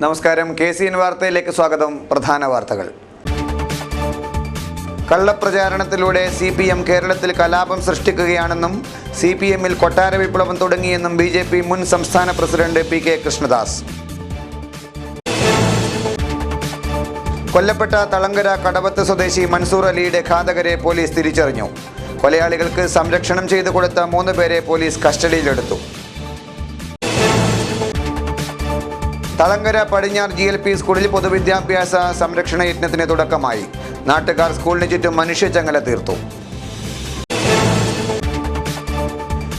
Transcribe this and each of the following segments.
നമസ്കാരം. KCN വാർത്തയിലേക്ക് സ്വാഗതം. പ്രധാന വാർത്തകൾ. കള്ളപ്രചാരണത്തിലൂടെ CPM കേരളത്തിൽ കലാപം സൃഷ്ടിക്കുകയാണെന്നും CPMൽ കൊട്ടാര വിപ്ലവം തുടങ്ങിയെന്നും BJP മുൻ സംസ്ഥാന പ്രസിഡന്റ് PK കൃഷ്ണദാസ്. കൊല്ലപ്പെട്ട തളങ്കര കടവത്ത് സ്വദേശി മൻസൂർ അലിയുടെ ഘാതകരെ പോലീസ് തിരിച്ചറിഞ്ഞു. കൊലയാളികൾക്ക് സംരക്ഷണം ചെയ്തു കൊടുത്ത 3 പേരെ പോലീസ് കസ്റ്റഡിയിലെടുത്തു. തളങ്കര പടിഞ്ഞാർ GLP സ്കൂളിൽ പൊതുവിദ്യാഭ്യാസ സംരക്ഷണ യജ്ഞത്തിന് തുടക്കമായി. നാട്ടുകാർ സ്കൂളിന് ചുറ്റും മനുഷ്യച്ചങ്ങല തീർത്തു.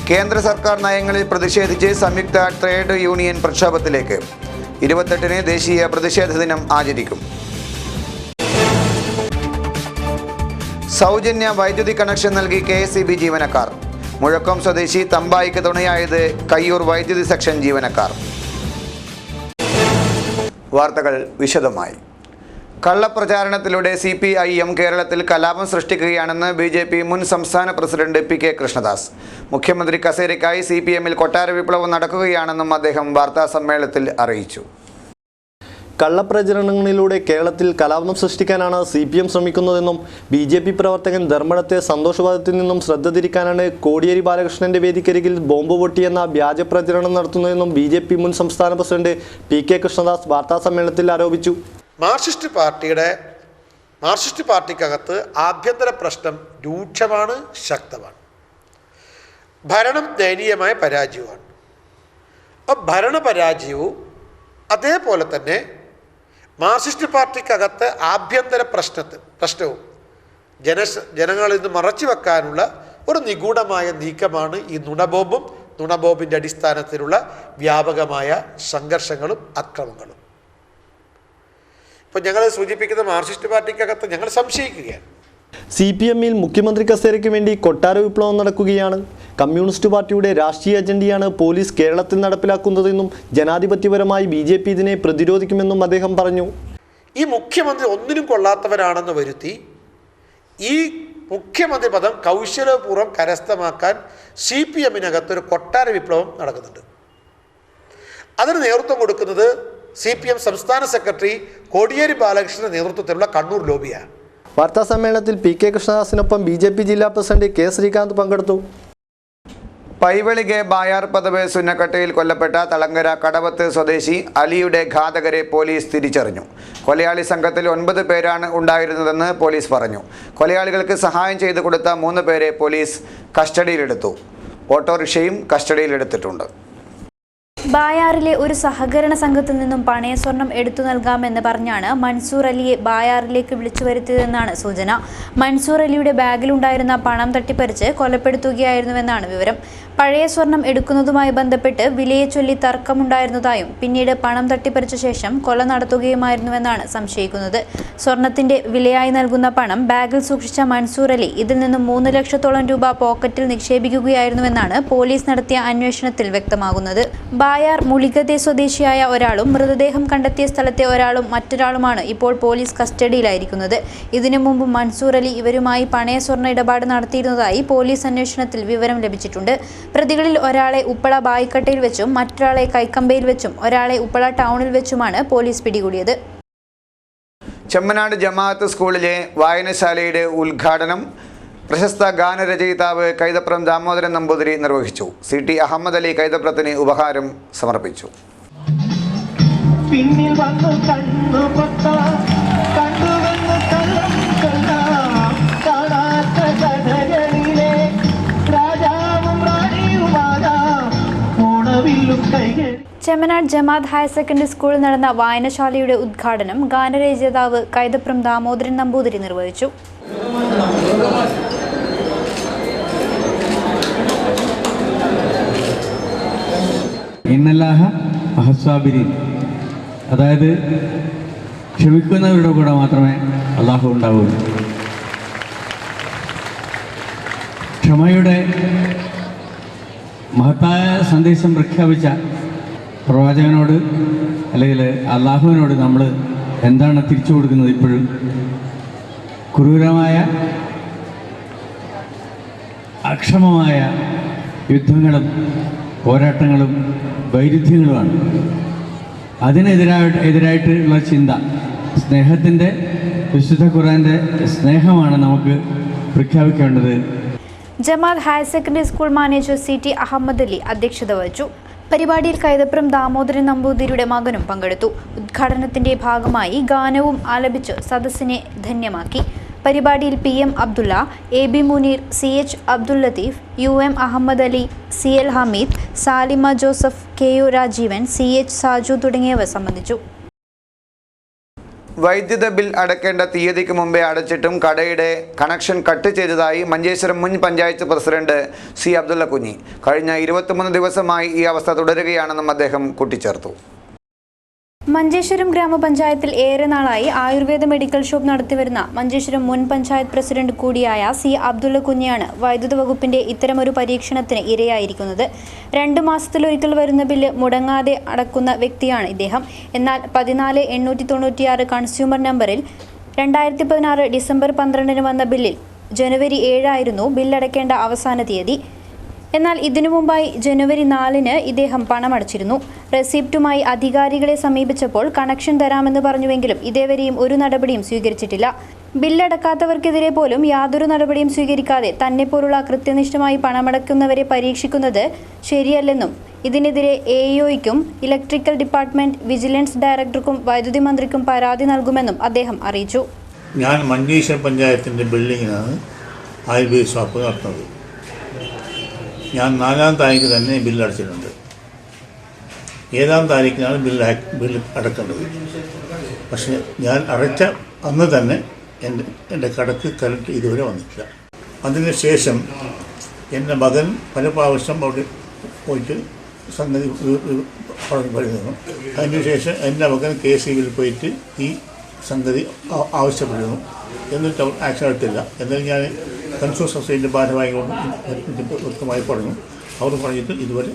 കേന്ദ്ര സർക്കാർ നയങ്ങളിൽ പ്രതിഷേധിച്ച് സംയുക്ത ട്രേഡ് യൂണിയൻ പ്രക്ഷോഭത്തിലേക്ക്. 28-ന് ദേശീയ പ്രതിഷേധ ദിനം ആചരിക്കും. സൗജന്യ വൈദ്യുതി കണക്ഷൻ നൽകി KSEB ജീവനക്കാർ. മുഴക്കം സ്വദേശി തമ്പായിക്ക് തുണയായത് കയ്യൂർ വൈദ്യുതി സെക്ഷൻ ജീവനക്കാർ. വാർത്തകൾ വിശദമായി. കള്ളപ്രചാരണത്തിലൂടെ CPIM കേരളത്തിൽ കലാപം സൃഷ്ടിക്കുകയാണെന്ന് BJP മുൻ സംസ്ഥാന പ്രസിഡന്റ് PK കൃഷ്ണദാസ്. മുഖ്യമന്ത്രി കസേരയ്ക്കായി CPMൽ കൊട്ടാര വിപ്ലവം നടക്കുകയാണെന്നും അദ്ദേഹം വാർത്താസമ്മേളനത്തിൽ അറിയിച്ചു. കള്ളപ്രചരണങ്ങളിലൂടെ കേരളത്തിൽ കലാപം സൃഷ്ടിക്കാനാണ് CPM ശ്രമിക്കുന്നതെന്നും BJP പ്രവർത്തകൻ ധർമ്മടത്തെ സന്തോഷവാദത്തിൽ നിന്നും ശ്രദ്ധ തിരിക്കാനാണ് കോടിയേരി ബാലകൃഷ്ണന്റെ വേദിക്കരികിൽ ബോംബ് പൊട്ടിയെന്ന വ്യാജ പ്രചരണം നടത്തുന്നതെന്നും BJP മുൻ സംസ്ഥാന പ്രസിഡന്റ് PK കൃഷ്ണദാസ് വാർത്താസമ്മേളനത്തിൽ ആരോപിച്ചു. മാർക്സിസ്റ്റ് പാർട്ടിക്കകത്ത് ആഭ്യന്തര പ്രശ്നം രൂക്ഷമാണ്, ശക്തമാണ്. ഭരണം ദയനീയമായ പരാജയമാണ്. ഭരണപരാജയവും അതേപോലെ തന്നെ മാർക്സിസ്റ്റ് പാർട്ടിക്കകത്ത് ആഭ്യന്തര പ്രശ്നവും ജനങ്ങളിൽ നിന്ന് മറച്ചു വെക്കാനുള്ള ഒരു നിഗൂഢമായ നീക്കമാണ് ഈ നുണബോംബിൻ്റെ അടിസ്ഥാനത്തിലുള്ള വ്യാപകമായ സംഘർഷങ്ങളും അക്രമങ്ങളും. ഇപ്പം ഞങ്ങൾ സൂചിപ്പിക്കുന്ന മാർക്സിസ്റ്റ് പാർട്ടിക്കകത്ത് ഞങ്ങൾ സംശയിക്കുകയാണ്. CPMൽ മുഖ്യമന്ത്രി കസേരയ്ക്ക് വേണ്ടി കൊട്ടാര വിപ്ലവം നടക്കുകയാണ്. കമ്മ്യൂണിസ്റ്റ് പാർട്ടിയുടെ രാഷ്ട്രീയ അജണ്ടയാണ് പോലീസ് കേരളത്തിൽ നടപ്പിലാക്കുന്നതെന്നും ജനാധിപത്യപരമായി BJP ഇതിനെ പ്രതിരോധിക്കുമെന്നും അദ്ദേഹം പറഞ്ഞു. ഈ മുഖ്യമന്ത്രി ഒന്നിനും കൊള്ളാത്തവരാണെന്ന് വരുത്തി ഈ മുഖ്യമന്ത്രി പദം കൗശലപൂർവ്വം കരസ്ഥമാക്കാൻ CPMനകത്തൊരു കൊട്ടാര വിപ്ലവം നടക്കുന്നുണ്ട്. അതിന് നേതൃത്വം കൊടുക്കുന്നത് CPM സംസ്ഥാന സെക്രട്ടറി കോടിയേരി ബാലകൃഷ്ണന്റെ നേതൃത്വത്തിലുള്ള കണ്ണൂർ ലോബിയാണ്. വാർത്താ സമ്മേളനത്തിൽ PK കൃഷ്ണദാസിനൊപ്പം BJP ജില്ലാ പ്രസിഡന്റ് K ശ്രീകാന്ത് പങ്കെടുത്തു. പൈവളികെ ബായാർ പദവ് സുന്നക്കട്ടയിൽ കൊല്ലപ്പെട്ട തളങ്കര കടവത്ത് സ്വദേശി അലിയുടെ ഘാതകരെ പോലീസ് തിരിച്ചറിഞ്ഞു. കൊലയാളി സംഘത്തിൽ 9 പേരാണ് ഉണ്ടായിരുന്നതെന്ന് പോലീസ് പറഞ്ഞു. കൊലയാളികൾക്ക് സഹായം ചെയ്തു കൊടുത്ത 3 പേരെ പോലീസ് കസ്റ്റഡിയിലെടുത്തു. ഓട്ടോറിക്ഷയും കസ്റ്റഡിയിലെടുത്തിട്ടുണ്ട്. ബായാറിലെ ഒരു സഹകരണ സംഘത്തിൽ നിന്നും പണയസ്വർണം എടുത്തു നൽകാമെന്ന് പറഞ്ഞാണ് മൻസൂർ അലിയെ ബായാറിലേക്ക് വിളിച്ചു വരുത്തിയതെന്നാണ് സൂചന. മൻസൂർ അലിയുടെ ബാഗിലുണ്ടായിരുന്ന പണം തട്ടിപ്പറിച്ച് കൊലപ്പെടുത്തുകയായിരുന്നുവെന്നാണ് വിവരം. പഴയ സ്വർണം എടുക്കുന്നതുമായി ബന്ധപ്പെട്ട് വിലയെ ചൊല്ലി തർക്കമുണ്ടായിരുന്നതായും പിന്നീട് പണം തട്ടിപ്പറിച്ച ശേഷം കൊല നടത്തുകയുമായിരുന്നുവെന്നാണ് സംശയിക്കുന്നത്. സ്വർണത്തിന്റെ വിലയായി നൽകുന്ന പണം ബാഗിൽ സൂക്ഷിച്ച മൻസൂർ അലി ഇതിൽ നിന്നും 3 ലക്ഷത്തോളം രൂപ പോക്കറ്റിൽ നിക്ഷേപിക്കുകയായിരുന്നുവെന്നാണ് പോലീസ് നടത്തിയ അന്വേഷണത്തിൽ വ്യക്തമാകുന്നത്. ബായാർ മുളികത്തെ സ്വദേശിയായ ഒരാളും മൃതദേഹം കണ്ടെത്തിയ സ്ഥലത്തെ ഒരാളും മറ്റൊരാളുമാണ് ഇപ്പോൾ പോലീസ് കസ്റ്റഡിയിലായിരിക്കുന്നത്. ഇതിനു മുമ്പ് മൻസൂർ അലി ഇവരുമായി പണയ സ്വർണ്ണ ഇടപാട് നടത്തിയിരുന്നതായി പോലീസ് അന്വേഷണത്തിൽ വിവരം ലഭിച്ചിട്ടുണ്ട്. പ്രതികളിൽ ഒരാളെ ഉപ്പള ബായിക്കട്ടയിൽ വെച്ചും മറ്റൊരാളെ കൈക്കമ്പയിൽ വെച്ചും ഒരാളെ ഉപ്പള ടൗണിൽ വെച്ചുമാണ് പോലീസ് പിടികൂടിയത്. ചെമ്മനാട് ജമാഅത്ത് സ്കൂളിലെ വായനശാലയുടെ ഉദ്ഘാടനം പ്രശസ്ത ഗാനരചയിതാവ് കൈതപ്രം ദാമോദരൻ നമ്പൂതിരി നിർവഹിച്ചു. CT അഹമ്മദ് അലി കൈതപ്രത്തിന് ഉപഹാരം സമർപ്പിച്ചു. ചെമ്മനാട് ജമാഅത്ത് ഹയർ സെക്കൻഡറി സ്കൂളിൽ നടന്ന വായനശാലയുടെ ഉദ്ഘാടനം ഗാനരചയിതാവ് കൈതപ്രം ദാമോദരൻ നമ്പൂതിരി നിർവഹിച്ചു. ഇന്നല്ലാഹ അഹസ്വാബിരീൻ, അതായത് ക്ഷമിക്കുന്നവരുടെ കൂടെ മാത്രമേ അള്ളാഹു ഉണ്ടാവുള്ളൂ. ക്ഷമയുടെ മഹത്തായ സന്ദേശം പ്രഖ്യാപിച്ച പ്രവാചകനോട് അല്ലെങ്കിൽ അള്ളാഹുവിനോട് നമ്മൾ എന്താണ് തിരിച്ചു കൊടുക്കുന്നത്? ഇപ്പോഴും ക്രൂരമായ അക്ഷമമായ യുദ്ധങ്ങളും പോരാട്ടങ്ങളും വൈരുദ്ധ്യങ്ങളുമാണ്. എതിരായിട്ടുള്ള ചിന്ത, സ്നേഹത്തിൻ്റെ, വിശുദ്ധ ഖുർആൻ്റെ സ്നേഹമാണ് നമുക്ക് പ്രഖ്യാപിക്കേണ്ടത്. Jamal higher secondary school manager CT Ahmed Ali അധ്യക്ഷത വഹിച്ചു. പരിപാടിയിൽ കൈതപ്രം ദാമോദരൻ നമ്പൂതിരിയുടെ മകനും പങ്കെടുത്തു. ഉദ്ഘാടനത്തിന്റെ ഭാഗമായി ഗാനവും ആലപിച്ച് സദസ്സിനെ ധന്യമാക്കി. പരിപാടിയിൽ PM Abdulla, AB Muneer, CH Abdul Latheef, UM Ahammed Ali, CL Hameed, Salima Joseph, KU Rajeevan, CH Saju തുടങ്ങിയവർ സംബന്ധിച്ചു. വൈദ്യുത ബിൽ അടയ്ക്കേണ്ട തീയതിക്ക് മുമ്പേ അടച്ചിട്ടും കടയുടെ കണക്ഷൻ കട്ട് ചെയ്തതായി മഞ്ചേശ്വരം മുൻ പഞ്ചായത്ത് പ്രസിഡന്റ് C അബ്ദുള്ള കുഞ്ഞി. കഴിഞ്ഞ 23 ദിവസമായി ഈ അവസ്ഥ തുടരുകയാണെന്നും അദ്ദേഹം കൂട്ടിച്ചേർത്തു. മഞ്ചേശ്വരം ഗ്രാമപഞ്ചായത്തിൽ ഏറെ നാളായി ആയുർവേദ മെഡിക്കൽ ഷോപ്പ് നടത്തിവരുന്ന മഞ്ചേശ്വരം മുൻ പഞ്ചായത്ത് പ്രസിഡന്റ് കൂടിയായ C അബ്ദുള്ള കുഞ്ഞിയാണ് വൈദ്യുത വകുപ്പിന്റെ ഇത്തരമൊരു പരീക്ഷണത്തിന് ഇരയായിരിക്കുന്നത്. 2 മാസത്തിലൊരിക്കൽ വരുന്ന ബില്ല് മുടങ്ങാതെ അടക്കുന്ന വ്യക്തിയാണ് ഇദ്ദേഹം. എന്നാൽ 14896 കൺസ്യൂമർ നമ്പറിൽ 2016 ഡിസംബർ 12 വന്ന ബില്ലിൽ ജനുവരി 7 ആയിരുന്നു ബില്ലടയ്ക്കേണ്ട അവസാന തീയതി. എന്നാൽ ഇതിനു മുമ്പായി ജനുവരി 4 ഇദ്ദേഹം പണമടച്ചിരുന്നു. റെസിപ്റ്റുമായി അധികാരികളെ സമീപിച്ചപ്പോൾ കണക്ഷൻ തരാമെന്ന് പറഞ്ഞുവെങ്കിലും ഇതേവരെയും ഒരു നടപടിയും സ്വീകരിച്ചിട്ടില്ല. ബില്ലടക്കാത്തവർക്കെതിരെ പോലും യാതൊരു നടപടിയും സ്വീകരിക്കാതെ തന്നെപ്പോലുള്ള കൃത്യനിഷ്ഠമായി പണമടക്കുന്നവരെ പരീക്ഷിക്കുന്നത് ശരിയല്ലെന്നും ഇതിനെതിരെ AEOയ്ക്കും ഇലക്ട്രിക്കൽ ഡിപ്പാർട്ട്മെന്റ് വിജിലൻസ് ഡയറക്ടർക്കും വൈദ്യുതി മന്ത്രിക്കും പരാതി നൽകുമെന്നും അദ്ദേഹം അറിയിച്ചു. ഞാൻ മഞ്ചേശ്വരം പഞ്ചായത്തിൻ്റെ ബിൽഡിങ്ങിനാണ് ആയുർവേദ ഷോപ്പ് നടത്തുന്നത്. ഞാൻ 4-ാം താരീഖ് തന്നെ ബില്ലടച്ചിട്ടുണ്ട്. 7-ാം താരീഖിനാണ് ബില്ല് അടക്കേണ്ടത്. പക്ഷേ ഞാൻ അടച്ച അന്ന് തന്നെ എൻ്റെ കടക്ക് കറണ്ട് ഇതുവരെ വന്നിട്ടില്ല. അതിനുശേഷം എൻ്റെ മകൻ പല പ്രാവശ്യം അവിടെ പോയിട്ട് സംഗതി പറയുന്നു. അതിനുശേഷം എൻ്റെ മകൻ KCBയിൽ പോയിട്ട് ഈ സംഗതി ആവശ്യപ്പെടുന്നു. എന്നിട്ട് അവർ ആക്ഷൻ എടുത്തില്ല. എന്നാൽ ഞാൻ കൺസ്യൂമർ സൊസൈറ്റിൻ്റെ ഭാരവാഹികളോട് വ്യക്തമായി പറഞ്ഞു. അവർ പറഞ്ഞിട്ട് ഇതുവരെ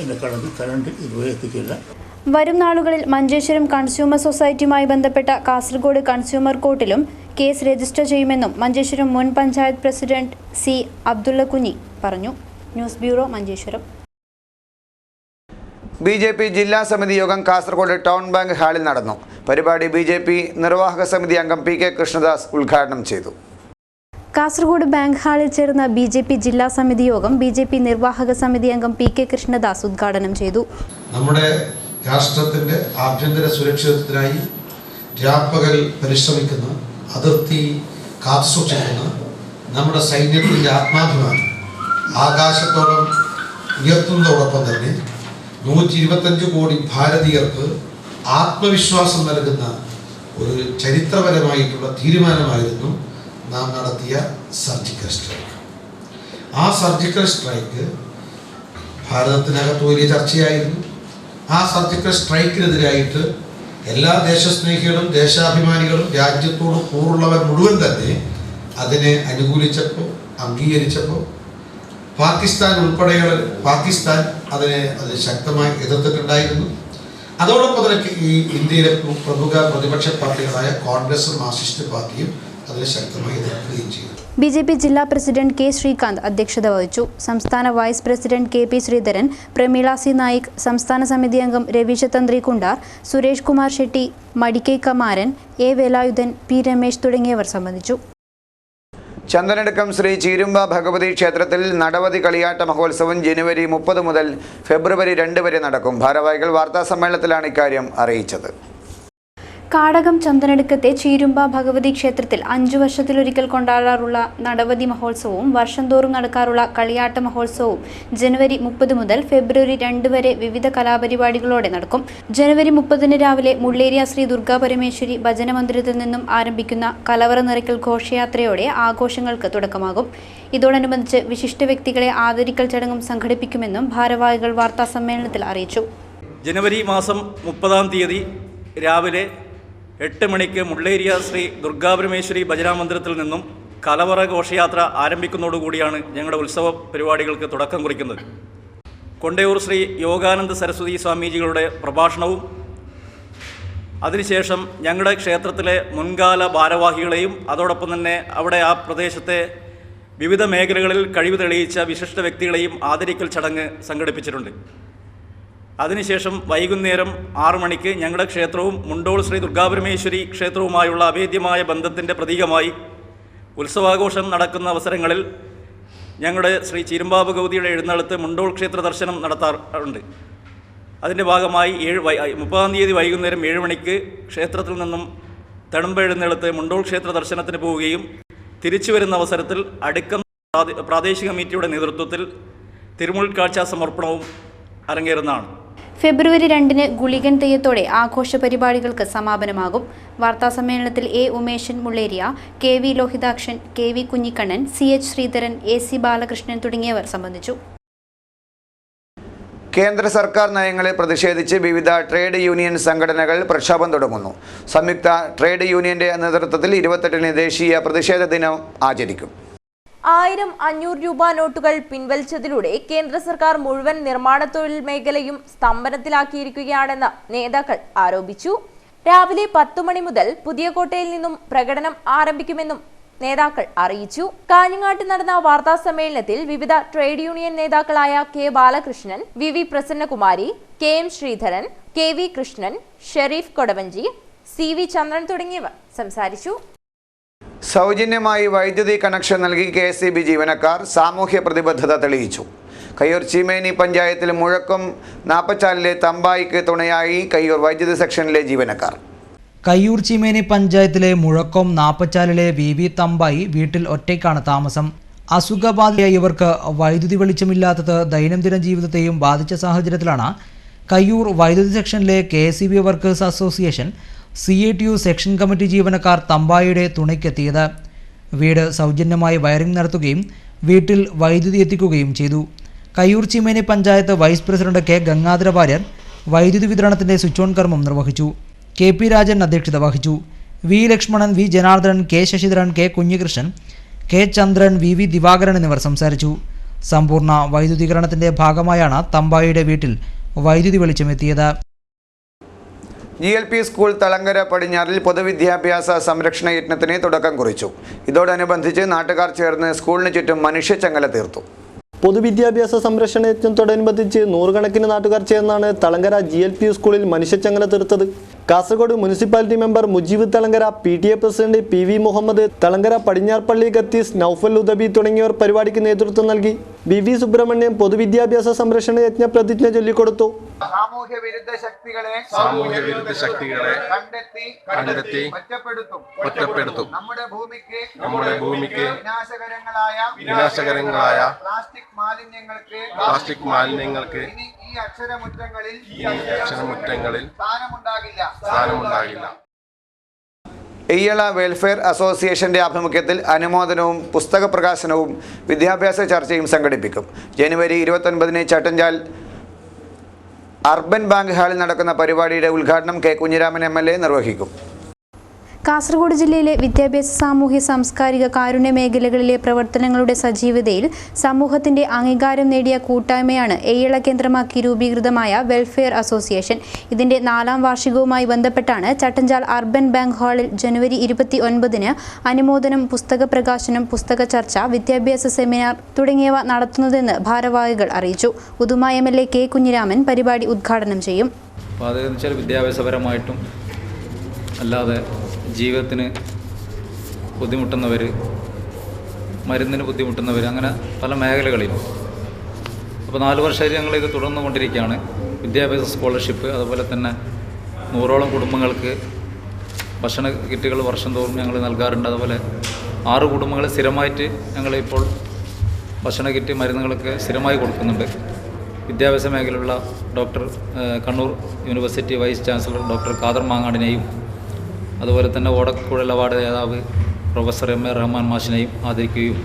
എൻ്റെ കറണ്ട് ഇതുവരെ എത്തിക്കില്ല. വരും നാളുകളിൽ മഞ്ചേശ്വരം കൺസ്യൂമർ സൊസൈറ്റിയുമായി ബന്ധപ്പെട്ട കാസർഗോഡ് കൺസ്യൂമർ കോർട്ടിലും കേസ് രജിസ്റ്റർ ചെയ്യുമെന്നും മഞ്ചേശ്വരം മുൻ പഞ്ചായത്ത് പ്രസിഡന്റ് C അബ്ദുള്ള കുഞ്ഞി പറഞ്ഞു. News bureau, Manjeshwaram. BJP ജില്ലാ സമിതി യോഗം കാസർഗോഡ് ടൗൺ ബാങ്ക് ഹാളിൽ നടന്നു. പരിപാടി BJP നിർവാഹക സമിതി അംഗം PK കൃഷ്ണദാസ് ഉദ്ഘാടനം ചെയ്തു. കാസർഗോഡ് ബാങ്ക് ഹാളിൽ ചേർന്ന BJP ജില്ലാ സമിതി യോഗം BJP നിർവാഹക സമിതി അംഗം PK കൃഷ്ണദാസ് ഉദ്ഘാടനം ചെയ്തു. നമ്മുടെ രാഷ്ട്രത്തിൻ്റെ ആഭ്യന്തര സുരക്ഷിതത്വത്തിനായി രാപ്പകൽ പരിശ്രമിക്കുന്ന, അതിർത്തി കാത്തുസൂക്ഷിക്കുന്ന നമ്മുടെ സൈന്യത്തിൻ്റെ ആത്മാഭിമാനം ആകാശത്തോളം ഉയർത്തുന്നതോടൊപ്പം തന്നെ 125 കോടി ഭാരതീയർക്ക് ആത്മവിശ്വാസം നൽകുന്ന ഒരു ചരിത്രപരമായിട്ടുള്ള തീരുമാനമായിരുന്നു നാം നടത്തിയ സർജിക്കൽ സ്ട്രൈക്ക്. ആ സർജിക്കൽ സ്ട്രൈക്ക് ഭാരതത്തിനകത്ത് വലിയ ചർച്ചയായിരുന്നു. ആ സർജിക്കൽ സ്ട്രൈക്കിനെതിരായിട്ട് എല്ലാ ദേശസ്നേഹികളും ദേശാഭിമാനികളും രാജ്യത്തോട് കൂറുള്ളവർ മുഴുവൻ തന്നെ അതിനെ അനുകൂലിച്ചപ്പോൾ, അംഗീകരിച്ചപ്പോൾ പാകിസ്ഥാൻ അതിനെ ശക്തമായി എതിർത്തിട്ടുണ്ടായിരുന്നു. അതോടൊപ്പം തന്നെ ഈ ഇന്ത്യയിലെ പ്രമുഖ പ്രതിപക്ഷ പാർട്ടികളായ കോൺഗ്രസും മാർക്സിസ്റ്റ് പാർട്ടിയും അതിനെ ശക്തമായി എതിർക്കുകയും ചെയ്തു. BJP ജില്ലാ പ്രസിഡന്റ് K ശ്രീകാന്ത് അധ്യക്ഷത വഹിച്ചു. സംസ്ഥാന vice president KP Sreedharan, Prameela C Naik, സംസ്ഥാന സമിതി അംഗം രവീശ തന്ത്രി കുണ്ടാർ, സുരേഷ് കുമാർ ഷെട്ടി, മടിക്കൈ കമാരൻ, A വേലായുധൻ, P രമേശ് തുടങ്ങിയവർ സംബന്ധിച്ചു. ചന്ദനടുക്കം ശ്രീ ചീരുമ്പ ഭഗവതി ക്ഷേത്രത്തിൽ നടവധി കളിയാട്ട മഹോത്സവം ജനുവരി 30 മുതൽ ഫെബ്രുവരി 2 വരെ നടക്കും. ഭാരവാഹികൾ വാർത്താസമ്മേളനത്തിലാണ് ഇക്കാര്യം അറിയിച്ചത്. കാടകം ചന്ദനടുക്കത്തെ ചീരുമ്പ ഭഗവതി ക്ഷേത്രത്തിൽ 5 വർഷത്തിലൊരിക്കൽ കൊണ്ടാടാറുള്ള നടവധി മഹോത്സവവും വർഷം തോറും നടക്കാറുള്ള കളിയാട്ട മഹോത്സവവും ജനുവരി 30 മുതൽ ഫെബ്രുവരി 2 വരെ വിവിധ കലാപരിപാടികളോടെ നടക്കും. ജനുവരി 30 രാവിലെ മുള്ളേരിയ ശ്രീ ദുർഗാ പരമേശ്വരി ഭജന മന്ദിരത്തിൽ നിന്നും ആരംഭിക്കുന്ന കലവറ നിറയ്ക്കൽ ഘോഷയാത്രയോടെ ആഘോഷങ്ങൾക്ക് തുടക്കമാകും. ഇതോടനുബന്ധിച്ച് വിശിഷ്ട വ്യക്തികളെ ആദരിക്കൽ ചടങ്ങും സംഘടിപ്പിക്കുമെന്നും ഭാരവാഹികൾ വാർത്താസമ്മേളനത്തിൽ അറിയിച്ചു. ജനുവരി മാസം 30-ാം തീയതി രാവിലെ 8 മണിക്ക് മുള്ളേരിയ ശ്രീ ദുർഗാപരമേശ്വരി ഭജനാ മന്ദിരത്തിൽ നിന്നും കലവറ ഘോഷയാത്ര ആരംഭിക്കുന്നതോടുകൂടിയാണ് ഞങ്ങളുടെ ഉത്സവ പരിപാടികൾക്ക് തുടക്കം കുറിക്കുന്നത്. കൊണ്ടയൂർ ശ്രീ യോഗാനന്ദ സരസ്വതി സ്വാമീജികളുടെ പ്രഭാഷണവും അതിനുശേഷം ഞങ്ങളുടെ ക്ഷേത്രത്തിലെ മുൻകാല ഭാരവാഹികളെയും അതോടൊപ്പം തന്നെ അവിടെ ആ പ്രദേശത്തെ വിവിധ മേഖലകളിൽ കഴിവ് തെളിയിച്ച വിശിഷ്ട വ്യക്തികളെയും ആദരിക്കൽ ചടങ്ങ് സംഘടിപ്പിച്ചിട്ടുണ്ട്. അതിനുശേഷം വൈകുന്നേരം 6 മണിക്ക് ഞങ്ങളുടെ ക്ഷേത്രവും മുണ്ടോൾ ശ്രീ ദുർഗാപരമേശ്വരി ക്ഷേത്രവുമായുള്ള അഭേദ്യമായ ബന്ധത്തിൻ്റെ പ്രതീകമായി ഉത്സവാഘോഷം നടക്കുന്ന അവസരങ്ങളിൽ ഞങ്ങളുടെ ശ്രീ ചീരുമ്പാവ് ഗൗതിയുടെ എഴുന്നള്ളത്ത് മുണ്ടോൾ ക്ഷേത്ര ദർശനം നടത്താറുണ്ട്. അതിൻ്റെ ഭാഗമായി 30-ാം തീയതി വൈകുന്നേരം 7 മണിക്ക് ക്ഷേത്രത്തിൽ നിന്നും തെടുമ്പ എഴുന്നള്ളത്ത് മുണ്ടോൾ ക്ഷേത്ര ദർശനത്തിന് പോവുകയും തിരിച്ചു വരുന്ന അവസരത്തിൽ അടുക്കം പ്രാദേശിക കമ്മിറ്റിയുടെ നേതൃത്വത്തിൽ തിരുമുൽക്കാഴ്ച സമർപ്പണവും അരങ്ങേറുന്നതാണ്. ഫെബ്രുവരി 2-ന് ഗുളികൻ തെയ്യത്തോടെ ആഘോഷ പരിപാടികൾക്ക് സമാപനമാകും. വാർത്താസമ്മേളനത്തിൽ A Umeshan Mulleria, K V Lohithakshan, K V Kunhikannan, CH Sreedharan, AC Balakrishnan തുടങ്ങിയവർ സംബന്ധിച്ചു. കേന്ദ്ര സർക്കാർ നയങ്ങളെ പ്രതിഷേധിച്ച് വിവിധ ട്രേഡ് യൂണിയൻ സംഘടനകൾ പ്രക്ഷോഭം തുടങ്ങുന്നു. സംയുക്ത ട്രേഡ് യൂണിയന്റെ നേതൃത്വത്തിൽ 28-ന് ദേശീയ പ്രതിഷേധ ദിനം ആചരിക്കും. 1000-500 രൂപ നോട്ടുകൾ പിൻവലിച്ചതിലൂടെ കേന്ദ്ര സർക്കാർ മുഴുവൻ നിർമ്മാണ തൊഴിൽ മേഖലയും സ്തംഭനത്തിലാക്കിയിരിക്കുകയാണെന്ന് നേതാക്കൾ ആരോപിച്ചു. രാവിലെ 10 മണി മുതൽ പുതിയകോട്ടയിൽ നിന്നും പ്രകടനം ആരംഭിക്കുമെന്നും നേതാക്കൾ അറിയിച്ചു. കാഞ്ഞങ്ങാട്ട് നടന്ന വാർത്താ സമ്മേളനത്തിൽ വിവിധ ട്രേഡ് യൂണിയൻ നേതാക്കളായ K Balakrishnan, VV Prasannakumari, KM Sreedharan, KV Krishnan, Shareef Kodavanchi, CV Chandran തുടങ്ങിയവർ സംസാരിച്ചു. സൗജന്യമായി വൈദ്യുതി കണക്ഷൻ നൽകി KSEB ജീവനക്കാർ സാമൂഹ്യ പ്രതിബദ്ധത തെളിയിച്ചു. കയ്യൂർ ചീമേനി പഞ്ചായത്തിൽ മുഴക്കം നാപ്പച്ചാലിലെ തമ്പായിക്ക് തുണയായി കയ്യൂർ വൈദ്യുതി സെക്ഷനിലെ ജീവനക്കാർ. കയ്യൂർ ചീമേനി പഞ്ചായത്തിലെ മുഴക്കം നാപ്പച്ചാലിലെ VV തമ്പായി വീട്ടിൽ ഒറ്റയ്ക്കാണ് താമസം. അസുഖബാധിതയായ ഇവർക്ക് വൈദ്യുതി വെളിച്ചമില്ലാത്തത് ദൈനംദിന ജീവിതത്തെയും ബാധിച്ച സാഹചര്യത്തിലാണ് കയ്യൂർ വൈദ്യുതി സെക്ഷനിലെ KSEB workers association CATU section committee ജീവനക്കാർ തമ്പായിയുടെ തുണയ്ക്കെത്തിയത്. വീട് സൗജന്യമായി വയറിംഗ് നടത്തുകയും വീട്ടിൽ വൈദ്യുതി എത്തിക്കുകയും ചെയ്തു. Kayyur Cheemeni panchayat vice president K Gangadhara Warrier വൈദ്യുതി വിതരണത്തിന്റെ സ്വിച്ച് ഓൺ കർമ്മം നിർവഹിച്ചു. KP രാജൻ അധ്യക്ഷത വഹിച്ചു. V Lakshmanan, V Janardhanan, K Sasidharan, K Kunhikrishnan, K ചന്ദ്രൻ, VV ദിവാകരൻ എന്നിവർ സംസാരിച്ചു. സമ്പൂർണ്ണ വൈദ്യുതീകരണത്തിന്റെ ഭാഗമായാണ് തമ്പായിയുടെ വീട്ടിൽ വൈദ്യുതി വെളിച്ചമെത്തിയത്. GLP സ്കൂൾ തളങ്കര പടിഞ്ഞാറിൽ പൊതുവിദ്യാഭ്യാസ സംരക്ഷണ യജ്ഞത്തിന് തുടക്കം കുറിച്ചു. ഇതോടനുബന്ധിച്ച് നാട്ടുകാർ ചേർന്ന് സ്കൂളിന് ചുറ്റും മനുഷ്യച്ചങ്ങല തീർത്തു. പൊതുവിദ്യാഭ്യാസ സംരക്ഷണ യജ്ഞത്തോടനുബന്ധിച്ച് നൂറുകണക്കിന് നാട്ടുകാർ ചേർന്നാണ് തളങ്കര GLP സ്കൂളിൽ മനുഷ്യച്ചങ്ങല തീർത്തത്. Kasaragod municipality member Mujeeb Thalangara, PTA president PV Muhammad, Thalangara Padinharpalli ഖത്തീസ് നൌഫൽ ഉദബി തുടങ്ങിയവർ പരിപാടിക്ക് നേതൃത്വം നൽകി. BV സുബ്രഹ്മണ്യം പൊതുവിദ്യാഭ്യാസ സംരക്ഷണ യജ്ഞ പ്രതിജ്ഞ ചൊല്ലിക്കൊടുത്തു. സാമൂഹ്യ വിരുദ്ധ ശക്തികളെ കണ്ടെത്തി ഒറ്റപ്പെടുത്തും. നമ്മുടെ ഭൂമിക്ക് വിനാശകരങ്ങളായ പ്ലാസ്റ്റിക് മാലിന്യങ്ങൾക്ക് ഇനി ഈ അക്ഷരമുറ്റങ്ങളിൽ സ്ഥാനമുണ്ടാകില്ല. എയ്യള വെൽഫെയർ അസോസിയേഷന്റെ ആഭിമുഖ്യത്തിൽ അനുമോദനവും പുസ്തക പ്രകാശനവും വിദ്യാഭ്യാസ ചർച്ചയും സംഘടിപ്പിക്കും. ജനുവരി 29-ന് ചട്ടഞ്ചാൽ അർബൻ ബാങ്ക് ഹാളിൽ നടക്കുന്ന പരിപാടിയുടെ ഉദ്ഘാടനം K കുഞ്ഞിരാമൻ MLA നിർവഹിക്കും. കാസർഗോഡ് ജില്ലയിലെ വിദ്യാഭ്യാസ, സാമൂഹ്യ, സാംസ്കാരിക, കാരുണ്യ മേഖലകളിലെ പ്രവർത്തനങ്ങളുടെ സജീവതയിൽ സമൂഹത്തിന്റെ അംഗീകാരം നേടിയ കൂട്ടായ്മയാണ് എയ്യള കേന്ദ്രമാക്കി രൂപീകൃതമായ വെൽഫെയർ അസോസിയേഷൻ. ഇതിന്റെ 4ാം വാർഷികവുമായി ബന്ധപ്പെട്ടാണ് ചട്ടഞ്ചാൽ അർബൻ ബാങ്ക് ഹാളിൽ ജനുവരി 29-ന് അനുമോദനം, പുസ്തക പ്രകാശനം, പുസ്തക ചർച്ച, വിദ്യാഭ്യാസ സെമിനാർ തുടങ്ങിയവ നടത്തുന്നതെന്ന് ഭാരവാഹികൾ അറിയിച്ചു. ഉദുമ MLA K കുഞ്ഞിരാമൻ പരിപാടി ഉദ്ഘാടനം ചെയ്യും. വിദ്യാഭ്യാസപരമായിട്ടും അല്ലാതെ ജീവിതത്തിന് ബുദ്ധിമുട്ടുന്നവർ, മരുന്നിന് ബുദ്ധിമുട്ടുന്നവർ, അങ്ങനെ പല മേഖലകളിലും. അപ്പോൾ 4 വർഷമായിട്ട് ഞങ്ങളിത് തുടർന്നുകൊണ്ടിരിക്കുകയാണ്. വിദ്യാഭ്യാസ സ്കോളർഷിപ്പ്, അതുപോലെ തന്നെ 100ഓളം കുടുംബങ്ങൾക്ക് ഭക്ഷണ കിറ്റുകൾ വർഷം തോറും ഞങ്ങൾ നൽകാറുണ്ട്. അതുപോലെ 6 കുടുംബങ്ങൾ സ്ഥിരമായിട്ട് ഞങ്ങളിപ്പോൾ ഭക്ഷണ കിറ്റ്, മരുന്നുകളൊക്കെ സ്ഥിരമായി കൊടുക്കുന്നുണ്ട്. വിദ്യാഭ്യാസ മേഖലയിലുള്ള Kannur university vice chancellor doctor Khader മാങ്ങാടിനെയും അതുപോലെ തന്നെ ഓടക്കുഴൽ അവാർഡ് ജേതാവ് പ്രൊഫസർ MA റഹ്മാൻ മാഷിനെയും ആദരിക്കുകയും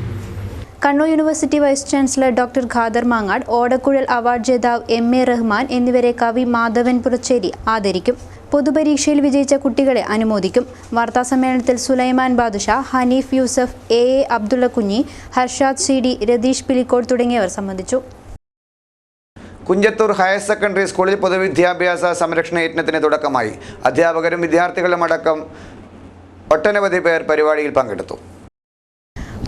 Kannur university vice chancellor doctor Khader Mangad, ഓടക്കുഴൽ അവാർഡ് ജേതാവ് MA റഹ്മാൻ എന്നിവരെ കവി മാധവൻ പുറച്ചേരി ആദരിക്കും. പൊതുപരീക്ഷയിൽ വിജയിച്ച കുട്ടികളെ അനുമോദിക്കും. വാർത്താസമ്മേളനത്തിൽ സുലൈമാൻ ബാദുഷ, ഹനീഫ് യൂസഫ്, AA അബ്ദുള്ള കുഞ്ഞി, ഹർഷാദ് CD, രതീഷ് പിലിക്കോട് തുടങ്ങിയവർ സംബന്ധിച്ചു. കുഞ്ചത്തൂർ ഹയർ സെക്കൻഡറി സ്കൂളിൽ പൊതുവിദ്യാഭ്യാസ സംരക്ഷണ യജ്ഞത്തിന് തുടക്കമായി. അധ്യാപകരും വിദ്യാർത്ഥികളും അടക്കം ഒട്ടനവധി പേർ പരിപാടിയിൽ പങ്കെടുത്തു.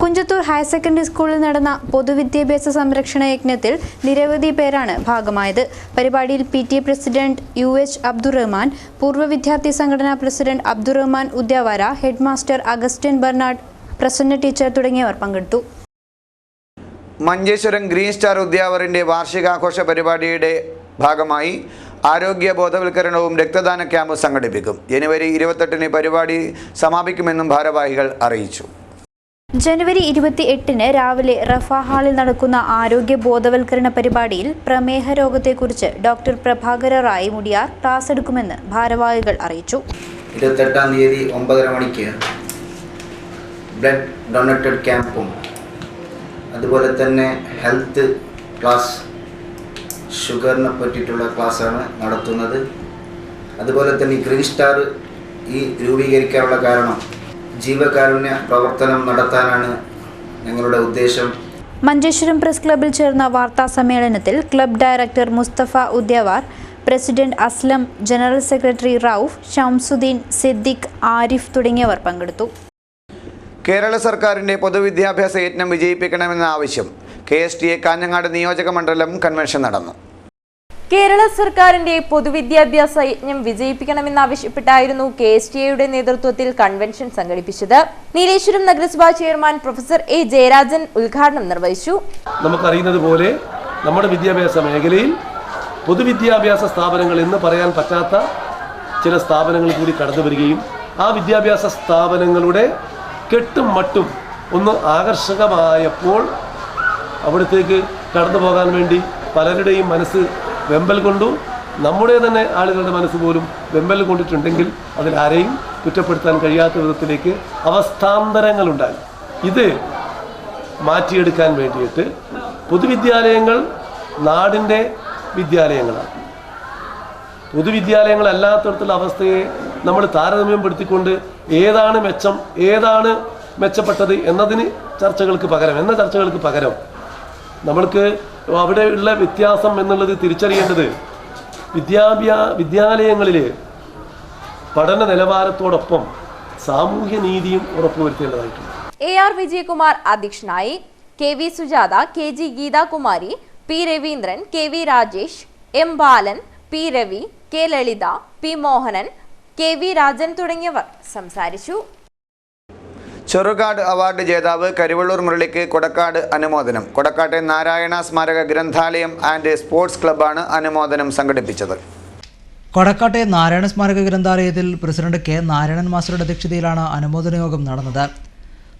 കുഞ്ചത്തൂർ ഹയർ സെക്കൻഡറി സ്കൂളിൽ നടന്ന പൊതുവിദ്യാഭ്യാസ സംരക്ഷണ യജ്ഞത്തിൽ നിരവധി പേരാണ് ഭാഗമായത്. പരിപാടിയിൽ PTA പ്രസിഡന്റ് UH അബ്ദുറഹ്മാൻ, പൂർവ്വ വിദ്യാർത്ഥി സംഘടനാ president Abdurahman Udyavara, head master Augustine Bernard, Prasanna teacher തുടങ്ങിയവർ പങ്കെടുത്തു. മഞ്ചേശ്വരം ഗ്രീൻ സ്റ്റാർ ഉദ്യാവറിൻ്റെ വാർഷികാഘോഷ പരിപാടിയുടെ ഭാഗമായി ആരോഗ്യ ബോധവൽക്കരണവും രക്തദാന ക്യാമ്പും സംഘടിപ്പിക്കും. ജനുവരി 28-ന് പരിപാടി സമാപിക്കുമെന്നും ഭാരവാഹികൾ അറിയിച്ചു. ജനുവരി 28-ന് രാവിലെ റഫ ഹാളിൽ നടക്കുന്ന ആരോഗ്യ ബോധവൽക്കരണ പരിപാടിയിൽ പ്രമേഹ രോഗത്തെക്കുറിച്ച് ഡോക്ടർ പ്രഭാകര റായ് മുടിയാർ ക്ലാസ് എടുക്കുമെന്ന് ഭാരവാഹികൾ അറിയിച്ചു. 28-ാം തീയതി 9:30 മണിക്ക് ബ്ലഡ് ഡൊണേറ്റഡ് ക്യാമ്പും അതുപോലെ തന്നെ ഹെൽത്ത് ക്ലാസ്, ഷുഗറിനെ പറ്റിയിട്ടുള്ള ക്ലാസ്സാണ് നടത്തുന്നത്. അതുപോലെ തന്നെ ഗ്രീൻ സ്റ്റാർ രൂപീകരിക്കാനുള്ള കാരണം ജീവകാരുണ്യ പ്രവർത്തനം നടത്താനാണ് ഞങ്ങളുടെ ഉദ്ദേശം. മഞ്ചേശ്വരം പ്രസ് ക്ലബ്ബിൽ ചേർന്ന വാർത്താ സമ്മേളനത്തിൽ club director Musthafa Udyavar, president Aslam, general secretary Rauf, Shamsuddin, Siddique, Arif തുടങ്ങിയവർ പങ്കെടുത്തു. കേരള സർക്കാരിൻ്റെ പൊതുവിദ്യാഭ്യാസ യജ്ഞം വിജയിപ്പിക്കണമെന്ന ആവശ്യം KSTA കാഞ്ഞങ്ങാട് നിയോജക മണ്ഡലം കൺവെൻഷൻ നടന്നു. കേരള സർക്കാരിന്റെ പൊതുവിദ്യാഭ്യാസ യജ്ഞം വിജയിപ്പിക്കണമെന്നാവശ്യപ്പെട്ടായിരുന്നു KSTA നേതൃത്വത്തിൽ കൺവെൻഷൻ സംഘടിപ്പിച്ചത്. നീലേശ്വരം നഗരസഭാ ചെയർമാൻ പ്രൊഫസർ A ജയരാജൻ ഉദ്ഘാടനം നിർവഹിച്ചു. നമുക്കറിയുന്നത് പോലെ നമ്മുടെ വിദ്യാഭ്യാസ മേഖലയിൽ പൊതുവിദ്യാഭ്യാസ സ്ഥാപനങ്ങൾ എന്ന് പറയാൻ പറ്റാത്ത ചില സ്ഥാപനങ്ങൾ കൂടി കടന്നു വരികയും ആ വിദ്യാഭ്യാസ സ്ഥാപനങ്ങളുടെ കെട്ടും മട്ടും ഒന്ന് ആകർഷകമായപ്പോൾ അവിടത്തേക്ക് കടന്നു പോകാൻ വേണ്ടി പലരുടെയും മനസ്സ് വെമ്പൽ കൊണ്ടു. നമ്മുടെ തന്നെ ആളുകളുടെ മനസ്സ് പോലും വെമ്പൽ കൊണ്ടിട്ടുണ്ടെങ്കിൽ അതിലാരെയും കുറ്റപ്പെടുത്താൻ കഴിയാത്ത വിധത്തിലേക്ക് അവസ്ഥാന്തരങ്ങളുണ്ടായി. ഇത് മാറ്റിയെടുക്കാൻ വേണ്ടിയിട്ട് പൊതുവിദ്യാലയങ്ങൾ നാടിൻ്റെ വിദ്യാലയങ്ങളാണ്. പൊതുവിദ്യാലയങ്ങളല്ലാത്തടത്തുള്ള അവസ്ഥയെ നമ്മൾ താരതമ്യപ്പെടുത്തിക്കൊണ്ട് ഏതാണ് മെച്ചം, ഏതാണ് മെച്ചപ്പെട്ടത് എന്ന ചർച്ചകൾക്ക് പകരം നമ്മൾക്ക് അവിടെയുള്ള വ്യത്യാസം എന്നുള്ളത് തിരിച്ചറിയേണ്ടത് വിദ്യാലയങ്ങളിലെ പഠന നിലവാരത്തോടൊപ്പം സാമൂഹ്യ നീതിയും ഉറപ്പുവരുത്തേണ്ടതായിട്ടുണ്ട്. AR വിജയകുമാർ അധ്യക്ഷനായി. KV Sujatha, KG Geethakumari, P Raveendran, KV Rajesh, M ബാലൻ, P രവി, K ലളിത, P മോഹനൻ, KV രാജൻ തുടങ്ങിയവർ സംസാരിച്ചു. ചെറുകാട് അവാർഡ് ജേതാവ് കരിവള്ളൂർ മുരളിക്ക് കൊടക്കാട് അനുമോദനം. കൊടക്കാട്ടെ നാരായണ സ്മാരക ഗ്രന്ഥാലയം ആൻഡ് സ്പോർട്സ് ക്ലബ്ബാണ് അനുമോദനം സംഘടിപ്പിച്ചത്. കൊടക്കാട്ടെ നാരായണ സ്മാരക ഗ്രന്ഥാലയത്തിൽ പ്രസിഡന്റ് K നാരായണൻ മാസ്റ്ററുടെ അധ്യക്ഷതയിലാണ് അനുമോദന യോഗം നടന്നത്.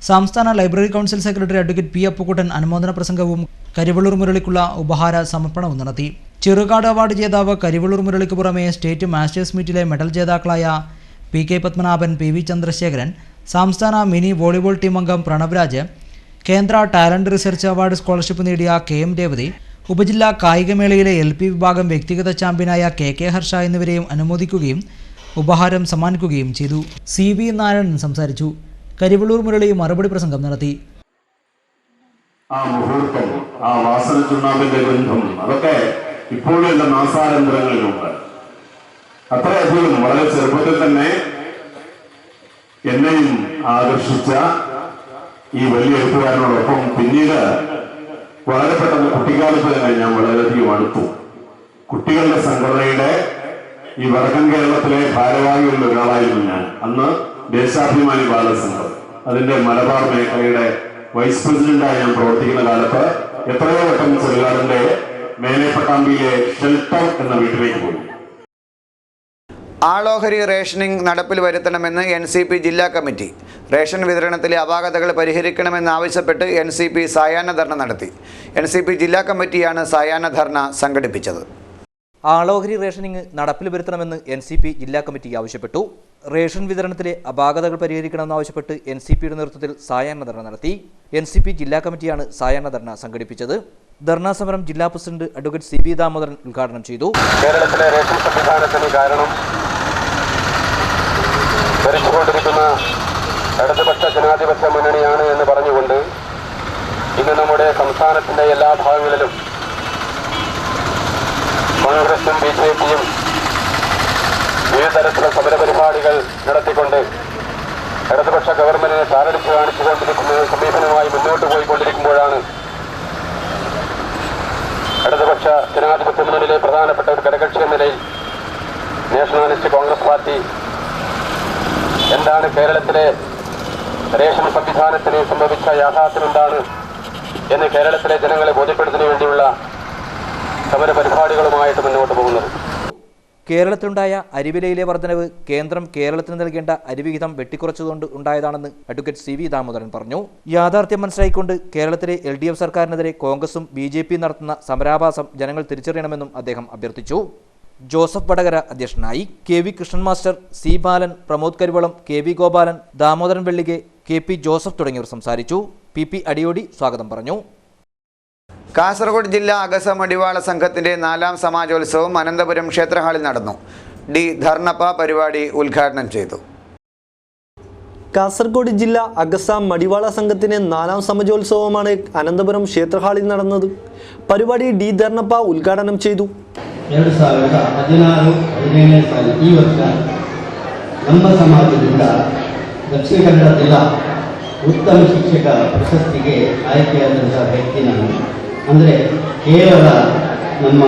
സംസ്ഥാന library council secretary advocate P Appukuttan അനുമോദന പ്രസംഗവും കരിവള്ളൂർ മുരളിക്കുള്ള ഉപഹാര സമർപ്പണവും നടത്തി. ചെറുകാട് അവാർഡ് ജേതാവ് കരിവള്ളൂർ മുരളിക്ക് പുറമെ സ്റ്റേറ്റ് മാസ്റ്റേഴ്സ് മീറ്റിലെ മെഡൽ ജേതാക്കളായ PK പത്മനാഭൻ, PV ചന്ദ്രശേഖരൻ, സംസ്ഥാന മിനി വോളിബോൾ ടീം അംഗം പ്രണവ് രാജ്, കേന്ദ്ര ടാലന്റ് റിസർച്ച് അവാർഡ് സ്കോളർഷിപ്പ് നേടിയ KM രേവതി, ഉപജില്ലാ കായികമേളയിലെ LP വിഭാഗം വ്യക്തിഗത ചാമ്പ്യനായ KK ഹർഷ എന്നിവരെയും അനുമോദിക്കുകയും ഉപഹാരം സമ്മാനിക്കുകയും ചെയ്തു. CV നാരായണൻ സംസാരിച്ചു. കരിവള്ളൂർ മുരളി മറുപടി പ്രസംഗം നടത്തി. ആ മുഹൂർത്തം, ആ വാസന ചുണ്ണാമ്പിന്റെ ബന്ധം, അതൊക്കെ ഇപ്പോഴുള്ള നാസാരന്തരങ്ങളിലുണ്ട്. അത്രയധികം വളരെ ചെറുപ്പത്തിൽ തന്നെ എന്നെയും ആകർഷിച്ച ഈ വലിയ എഴുത്തുകാരനോടൊപ്പം പിന്നീട് വളരെ പെട്ടെന്ന് കുട്ടിക്കാലത്ത് തന്നെ ഞാൻ വളരെയധികം അടുത്തു. കുട്ടികളുടെ സംഘടനയുടെ ഈ വടക്കൻ കേരളത്തിലെ ഭാരവാഹികളിൽ ഒരാളായിരുന്നു ഞാൻ. അന്ന് ദേശാഭിമാനി ബാലസംഘം, അതിന്റെ മലബാർ മേഖലയുടെ വൈസ് പ്രസിഡന്റായി ഞാൻ പ്രവർത്തിക്കുന്ന കാലത്ത് എത്രയോ വട്ടം ചെറുകാടിന്റെ മേലെപ്പട്ടാമ്പിയിലെ ഷെൽട്ടർ എന്ന വീട്ടിലേക്ക് പോയി. ആളോഹരി റേഷനിംഗ് നടപ്പിൽ വരുത്തണമെന്ന് NCP ജില്ലാ കമ്മിറ്റി. റേഷൻ വിതരണത്തിലെ അപാകതകൾ പരിഹരിക്കണമെന്നാവശ്യപ്പെട്ട് NCP സായാഹ്ന ധർണ നടത്തി. NCP ജില്ലാ കമ്മിറ്റിയാണ് സായാഹ്ന ധർണ സംഘടിപ്പിച്ചത്. ആളോഹരി റേഷനിംഗ് നടപ്പിൽ വരുത്തണമെന്ന് NCP ജില്ലാ കമ്മിറ്റി ആവശ്യപ്പെട്ടു. റേഷൻ വിതരണത്തിലെ അപാകതകൾ പരിഹരിക്കണമെന്നാവശ്യപ്പെട്ട് NCPയുടെ നേതൃത്വത്തിൽ സായാഹ്ന ധർണ നടത്തി. NCP ജില്ലാ കമ്മിറ്റിയാണ് സായാഹ്ന ധർണ സംഘടിപ്പിച്ചത്. ധർണാ സമരം ജില്ലാ പ്രസിഡന്റ് അഡ്വക്കേറ്റ് CB ദാമോദരൻ ഉദ്ഘാടനം ചെയ്തു. കേരളത്തിലെ റേഷൻ സംവിധാനത്തിന് കാരണം ഭരിച്ചുകൊണ്ടിരിക്കുന്ന ഇടതുപക്ഷ ജനാധിപത്യ മുന്നണിയാണ് എന്ന് പറഞ്ഞുകൊണ്ട് ഇന്ന് നമ്മുടെ സംസ്ഥാനത്തിന്റെ എല്ലാ ഭാഗങ്ങളിലും കോൺഗ്രസും BJPയും വിവിധ തരത്തിലുള്ള സമരപരിപാടികൾ നടത്തിക്കൊണ്ട് ഇടതുപക്ഷ ഗവൺമെന്റിനെ താറടിച്ച് കാണിച്ചുകൊണ്ടിരിക്കുന്ന സമീപനമായി പ്രധാനപ്പെട്ട ഒരു ഘടകകക്ഷി എന്ന നിലയിൽ നാഷണലിസ്റ്റ് കോൺഗ്രസ് പാർട്ടി എന്താണ് കേരളത്തിലെ റേഷൻ സംവിധാനത്തിന് സംഭവിച്ച യാഥാർത്ഥ്യം എന്താണ് എന്ന് കേരളത്തിലെ ജനങ്ങളെ ബോധ്യപ്പെടുത്തുന്നതിന് വേണ്ടിയുള്ള സമര പരിപാടികളുമായിട്ട് മുന്നോട്ട് പോകുന്നത്. കേരളത്തിലുണ്ടായ അരിവിലയിലെ വർധനവ് കേന്ദ്രം കേരളത്തിന് നൽകേണ്ട അരിവിഹിതം വെട്ടിക്കുറച്ചുകൊണ്ട് ഉണ്ടായതാണെന്ന് അഡ്വക്കേറ്റ് CV ദാമോദരൻ പറഞ്ഞു. യാഥാർത്ഥ്യം മനസ്സിലാക്കിക്കൊണ്ട് കേരളത്തിലെ LDF സർക്കാരിനെതിരെ കോൺഗ്രസും BJP നടത്തുന്ന സമരാഭാസം ജനങ്ങൾ തിരിച്ചറിയണമെന്നും അദ്ദേഹം അഭ്യർത്ഥിച്ചു. ജോസഫ് വടകര അധ്യക്ഷനായി. KV Krishnan master, C Balan, Pramod Karuvalam, KV Gopalan, Damodaran Vellike, KP Joseph തുടങ്ങിയവർ സംസാരിച്ചു. PP അടിയോടി സ്വാഗതം പറഞ്ഞു. കാസർഗോഡ് ജില്ലാ അഗസ മടിവാള സംഘത്തിന്റെ 4ാം സമാജോത്സവം അനന്തപുരം ക്ഷേത്ര ഹാളിൽ നടന്നു. D ധർണപ്പ പരിപാടി ഉദ്ഘാടനം ചെയ്തു. കാസർഗോഡ് ജില്ലാ അഗസ മടിവാള സംഘത്തിന്റെ 4ാം സമാജോത്സവമാണ് അനന്തപുരം ക്ഷേത്ര ഹാളിൽ നടന്നത്. പരിപാടി D ധർണപ്പ ഉദ്ഘാടനം ചെയ്തു. 2016-17 ಸಾಲ ಈ ವರ್ಷ ನಮ್ಮ ಸಮಾಜದಿಂದ ದಕ್ಷಿಣ ಕನ್ನಡ ಜಿಲ್ಲಾ ಉತ್ತಮ ಶಿಕ್ಷಕ ಪ್ರಶಸ್ತಿಗೆ ಆಯ್ಕೆಯಾದಂಥ ವ್ಯಕ್ತಿ ನಾನು. ಅಂದರೆ ಕೇವಲ ನಮ್ಮ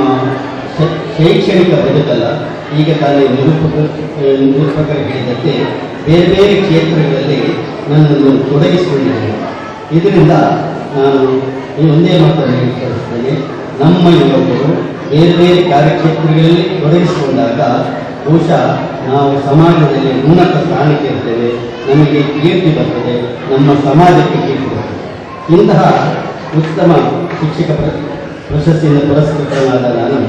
ಶೈಕ್ಷಣಿಕ ಬದುಕಲ್ಲ, ಈಗ ತಾನೇ ನಿರೂಪಕರು ಹೇಳಿದಂತೆ ಬೇರೆ ಬೇರೆ ಕ್ಷೇತ್ರಗಳಲ್ಲಿ ನನ್ನನ್ನು ತೊಡಗಿಸಿಕೊಂಡಿದ್ದೇನೆ. ಇದರಿಂದ ನಾನು ಈ ಒಂದೇ ಮಾತನ್ನು ಹೇಳಿಸ್ತೇನೆ, ನಮ್ಮ ಯುವಕರು ಬೇರೆ ಬೇರೆ ಕಾರ್ಯಕ್ಷೇತ್ರಗಳಲ್ಲಿ ತೊಡಗಿಸಿಕೊಂಡಾಗ ಬಹುಶಃ ನಾವು ಸಮಾಜದಲ್ಲಿ ಉನ್ನತ ಸ್ಥಾನಕ್ಕೆ ಇರ್ತೇವೆ, ನಮಗೆ ಕೀರ್ತಿ ಬರ್ತದೆ, ನಮ್ಮ ಸಮಾಜಕ್ಕೆ ಕೀರ್ತಿ ಬರ್ತದೆ. ಇಂತಹ ಉತ್ತಮ ಶಿಕ್ಷಕ ಪ್ರಶಸ್ತಿಯಿಂದ ಪುರಸ್ಕೃತನಾದ ನಾನು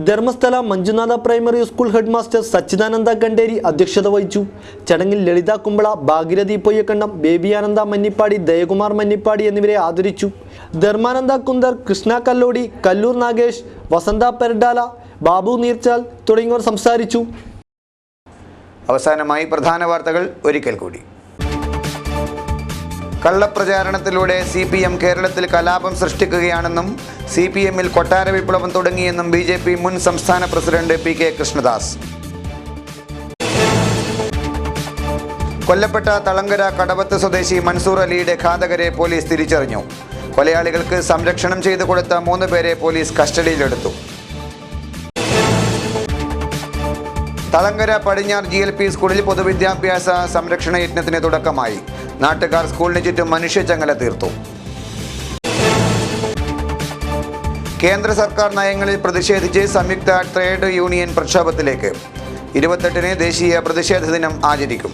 Dharmasthala Manjunatha primary school head master Sachidananda Ganderi അധ്യക്ഷത വഹിച്ചു. ചടങ്ങിൽ ലളിത കുമ്പള, ഭാഗീരഥി പൊയ്യക്കണ്ടം, ബേബിയാനന്ദ മന്നിപ്പാടി, ദയകുമാർ മന്നിപ്പാടി എന്നിവരെ ആദരിച്ചു. ധർമാനന്ദ കുന്ദർ, കൃഷ്ണ കല്ലോടി, കല്ലൂർ നാഗേഷ്, വസന്ത പെരഡാല, ബാബു നീർച്ചാൽ തുടങ്ങിയവർ സംസാരിച്ചു. അവസാനമായി പ്രധാന വാർത്തകൾ ഒരിക്കൽ കൂടി. കള്ളപ്രചാരണത്തിലൂടെ CPM കേരളത്തിൽ കലാപം സൃഷ്ടിക്കുകയാണെന്നും CPMൽ കൊട്ടാര വിപ്ലവം തുടങ്ങിയെന്നും BJP മുൻ സംസ്ഥാന പ്രസിഡന്റ് PK കൃഷ്ണദാസ്. കൊല്ലപ്പെട്ട തളങ്കര കടവത്ത് സ്വദേശി മൻസൂർ അലിയുടെ ഘാതകരെ പോലീസ് തിരിച്ചറിഞ്ഞു. കൊലയാളികൾക്ക് സംരക്ഷണം ചെയ്തു കൊടുത്ത 3 പേരെ പോലീസ് കസ്റ്റഡിയിലെടുത്തു. തളങ്കര പടിഞ്ഞാർ GLP സ്കൂളിൽ പൊതുവിദ്യാഭ്യാസ സംരക്ഷണ യജ്ഞത്തിന് തുടക്കമായി. നാട്ടുകാർ സ്കൂളിന് ചുറ്റും മനുഷ്യച്ചങ്ങല തീർത്തു. കേന്ദ്ര സർക്കാർ നയങ്ങളിൽ പ്രതിഷേധിച്ച് സംയുക്ത ട്രേഡ് യൂണിയൻ പ്രക്ഷോഭത്തിലേക്ക്. 28-ന് ദേശീയ പ്രതിഷേധ ദിനം ആചരിക്കും.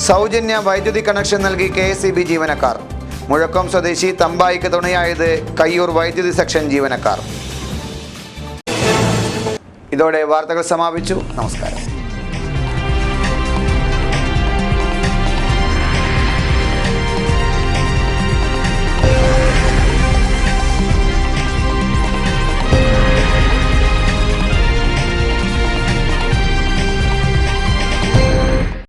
സൗജന്യ വൈദ്യുതി കണക്ഷൻ നൽകി KSEB ജീവനക്കാർ. മുഴക്കം സ്വദേശി തമ്പായിക്ക് തുണയായത് കയ്യൂർ വൈദ്യുതി സെക്ഷൻ ജീവനക്കാർ. ഇതോടെ വാർത്തകൾ സമാപിച്ചു. നമസ്കാരം.